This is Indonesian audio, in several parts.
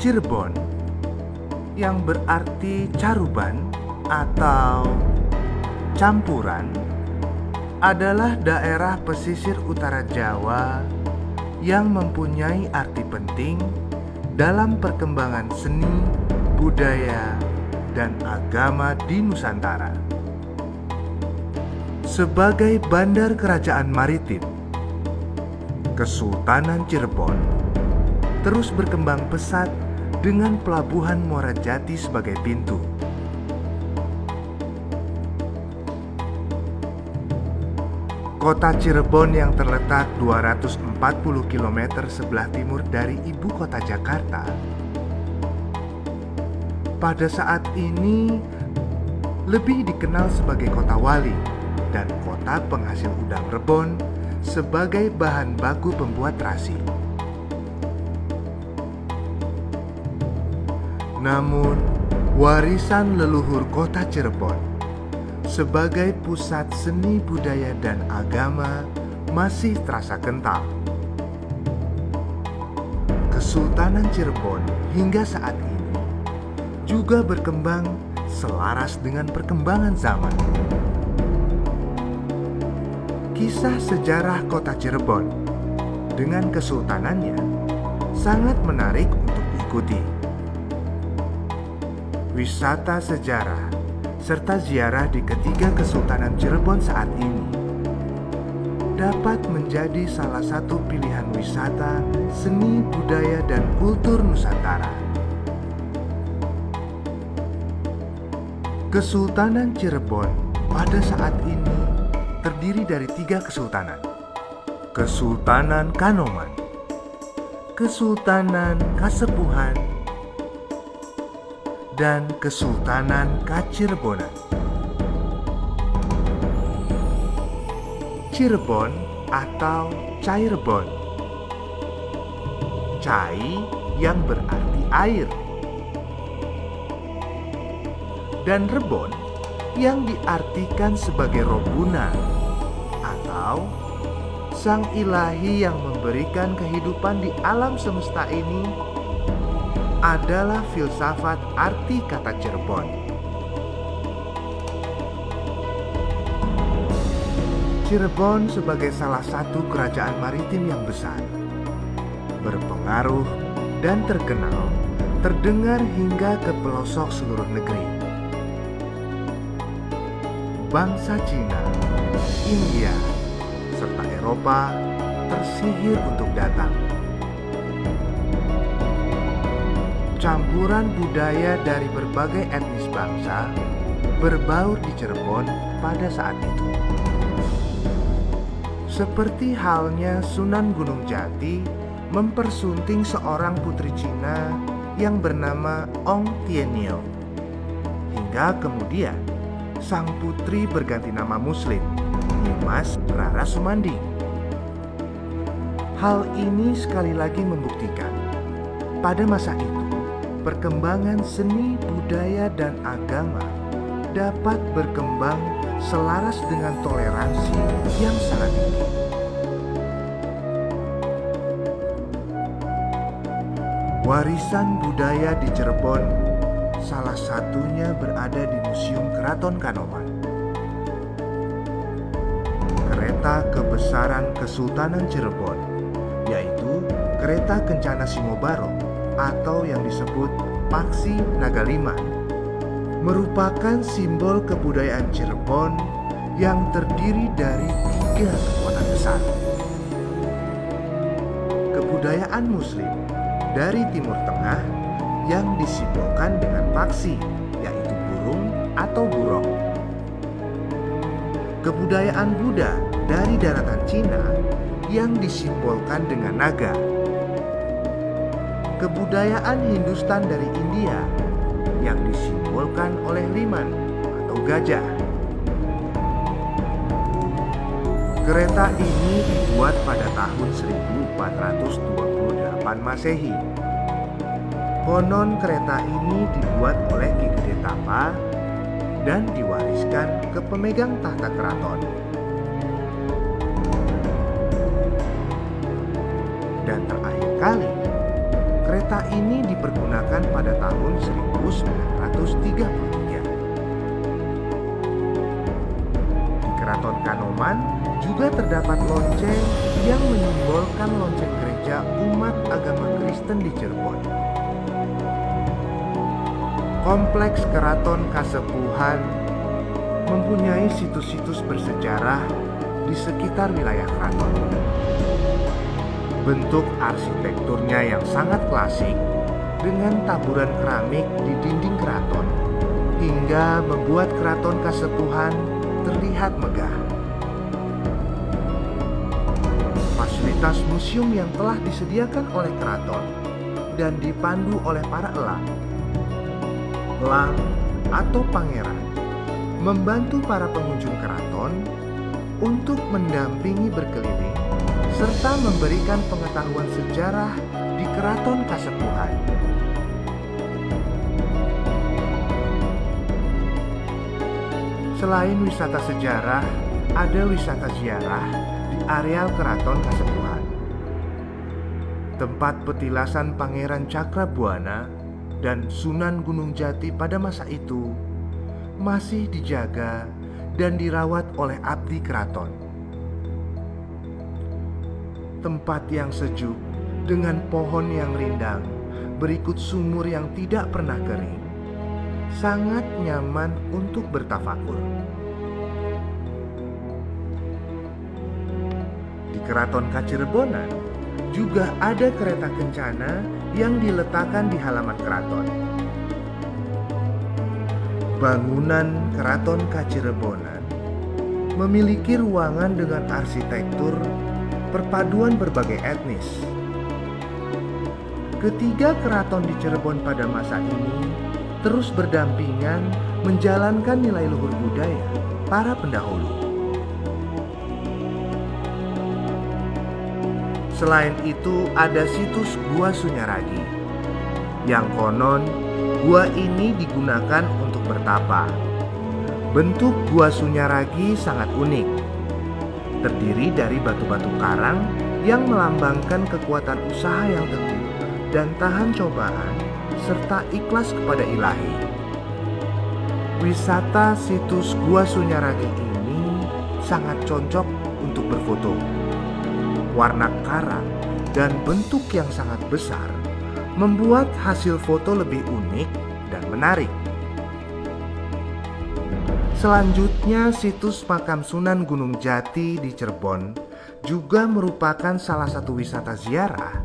Cirebon, yang berarti caruban atau campuran, adalah daerah pesisir utara Jawa yang mempunyai arti penting dalam perkembangan seni, budaya, dan agama di Nusantara. Sebagai bandar kerajaan maritim, Kesultanan Cirebon terus berkembang pesat dengan pelabuhan Muara Jati sebagai pintu. Kota Cirebon yang terletak 240 km sebelah timur dari ibu kota Jakarta, pada saat ini lebih dikenal sebagai kota wali dan kota penghasil udang rebon sebagai bahan baku pembuat terasi. Namun, warisan leluhur kota Cirebon sebagai pusat seni budaya dan agama masih terasa kental. Kesultanan Cirebon hingga saat ini juga berkembang selaras dengan perkembangan zaman. Kisah sejarah kota Cirebon dengan kesultanannya sangat menarik untuk diikuti. Wisata sejarah serta ziarah di ketiga Kesultanan Cirebon saat ini dapat menjadi salah satu pilihan wisata seni budaya dan kultur Nusantara. Kesultanan Cirebon pada saat ini terdiri dari 3 kesultanan: Kesultanan Kanoman, Kesultanan Kasepuhan, dan Kesultanan Kacirebonan. Cirebon atau Cairebon, Cai yang berarti air, dan Rebon yang diartikan sebagai Robuna atau sang ilahi yang memberikan kehidupan di alam semesta ini, adalah filsafat arti kata Cirebon. Cirebon sebagai salah satu kerajaan maritim yang besar, berpengaruh dan terkenal, terdengar hingga ke pelosok seluruh negeri. Bangsa Cina, India, serta Eropa tersihir untuk datang. Campuran budaya dari berbagai etnis bangsa berbaur di Cirebon pada saat itu. Seperti halnya Sunan Gunung Jati mempersunting seorang putri Cina yang bernama Ong Tienio, hingga kemudian sang putri berganti nama Muslim, Dimas Rara Sumandi. Hal ini sekali lagi membuktikan pada masa itu perkembangan seni, budaya, dan agama dapat berkembang selaras dengan toleransi yang sangat tinggi. Warisan budaya di Cirebon salah satunya berada di Museum Keraton Kanoman. Kereta kebesaran Kesultanan Cirebon, yaitu Kereta Kencana Simobarong atau yang disebut Paksi Nagaliman, merupakan simbol kebudayaan Cirebon yang terdiri dari 3 kekuatan besar. Kebudayaan Muslim dari Timur Tengah yang disimbolkan dengan paksi, yaitu burung atau burong. Kebudayaan Buddha dari daratan Cina yang disimbolkan dengan naga. Kebudayaan Hindustan dari India yang disimbolkan oleh liman atau gajah. Kereta ini dibuat pada tahun 1428 Masehi. Konon kereta ini dibuat oleh Ki Gede Tapa dan diwariskan ke pemegang tahta keraton. Dan terakhir kali, kereta ini dipergunakan pada tahun 1933. Di Keraton Kanoman juga terdapat lonceng yang menyimbolkan lonceng gereja umat agama Kristen di Cirebon. Kompleks Keraton Kasepuhan mempunyai situs-situs bersejarah di sekitar wilayah keraton. Bentuk arsitekturnya yang sangat klasik dengan taburan keramik di dinding keraton hingga membuat Keraton Kasepuhan terlihat megah. Fasilitas museum yang telah disediakan oleh keraton dan dipandu oleh para elang atau pangeran membantu para pengunjung keraton untuk mendampingi berkeliling serta memberikan pengetahuan sejarah di Keraton Kasepuhan. Selain wisata sejarah, ada wisata ziarah di areal Keraton Kasepuhan. Tempat petilasan Pangeran Cakrabuana dan Sunan Gunung Jati pada masa itu masih dijaga dan dirawat oleh abdi keraton. Tempat yang sejuk dengan pohon yang rindang berikut sumur yang tidak pernah kering, sangat nyaman untuk bertafakur. Di Keraton Kacirebonan juga ada kereta kencana yang diletakkan di halaman keraton. Bangunan Keraton Kacirebonan memiliki ruangan dengan arsitektur perpaduan berbagai etnis. Ketiga keraton di Cirebon pada masa ini terus berdampingan menjalankan nilai luhur budaya para pendahulu. Selain itu ada situs Gua Sunyaragi, yang konon gua ini digunakan untuk bertapa. Bentuk Gua Sunyaragi sangat unik, terdiri dari batu-batu karang yang melambangkan kekuatan usaha yang teguh dan tahan cobaan serta ikhlas kepada Ilahi. Wisata situs Gua Sunyaragi ini sangat cocok untuk berfoto. Warna karang dan bentuk yang sangat besar membuat hasil foto lebih unik dan menarik. Selanjutnya, situs Makam Sunan Gunung Jati di Cirebon juga merupakan salah satu wisata ziarah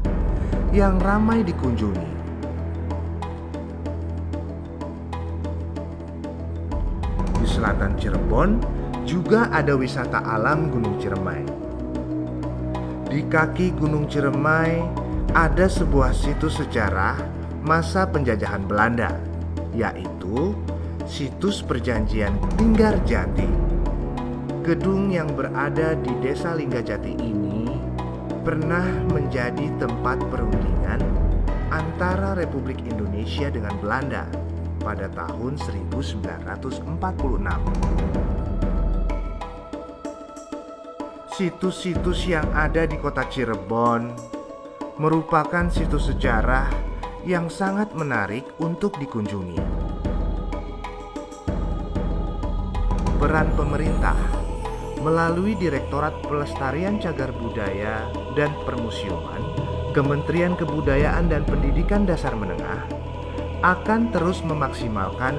yang ramai dikunjungi. Di selatan Cirebon juga ada wisata alam Gunung Ciremai. Di kaki Gunung Ciremai ada sebuah situs sejarah masa penjajahan Belanda, yaitu situs perjanjian Linggarjati. Gedung yang berada di Desa Linggarjati ini pernah menjadi tempat perundingan antara Republik Indonesia dengan Belanda pada tahun 1946. Situs-situs yang ada di kota Cirebon merupakan situs sejarah yang sangat menarik untuk dikunjungi. Peran pemerintah melalui Direktorat Pelestarian Cagar Budaya dan Permusiuman, Kementerian Kebudayaan dan Pendidikan Dasar Menengah akan terus memaksimalkan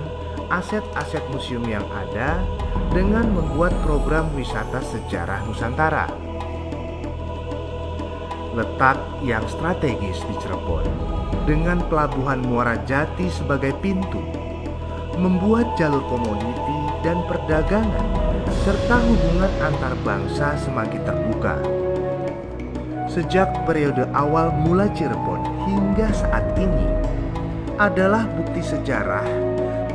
aset-aset museum yang ada dengan membuat program wisata sejarah Nusantara. Letak yang strategis di Cirebon dengan pelabuhan Muara Jati sebagai pintu membuat jalur komoditi dan perdagangan serta hubungan antar bangsa semakin terbuka. Sejak periode awal mula Cirebon hingga saat ini adalah bukti sejarah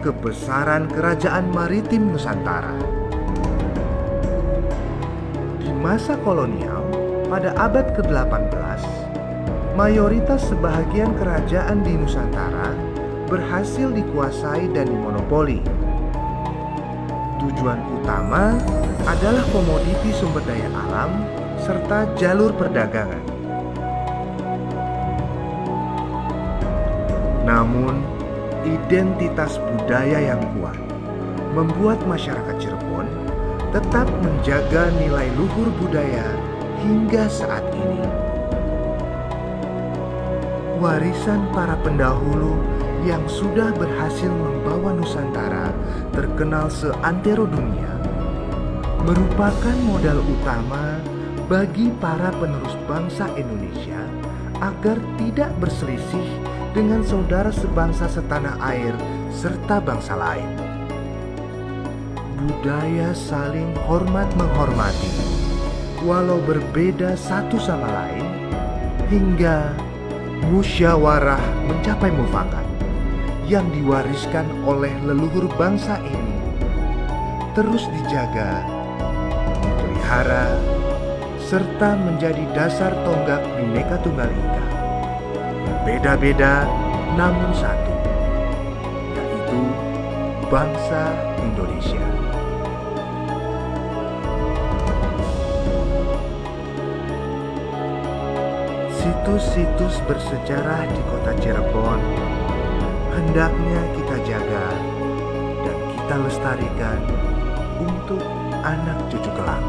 kebesaran kerajaan maritim Nusantara. Di masa kolonial, pada abad ke-18, mayoritas sebahagian kerajaan di Nusantara berhasil dikuasai dan dimonopoli. Tujuan utama adalah komoditi sumber daya alam serta jalur perdagangan. Namun, identitas budaya yang kuat membuat masyarakat Cirebon tetap menjaga nilai luhur budaya hingga saat ini. Warisan para pendahulu yang sudah berhasil membawa Nusantara terkenal seantero dunia merupakan modal utama bagi para penerus bangsa Indonesia agar tidak berselisih dengan saudara sebangsa setanah air serta bangsa lain. Budaya saling hormat menghormati, walau berbeda satu sama lain, hingga musyawarah mencapai mufakat yang diwariskan oleh leluhur bangsa ini terus dijaga, dipelihara, serta menjadi dasar tonggak Bhinneka Tunggal Ika. Berbeda-beda namun satu, yaitu bangsa Indonesia. Situs-situs bersejarah di kota Cirebon hendaknya kita jaga dan kita lestarikan untuk anak cucu kelak.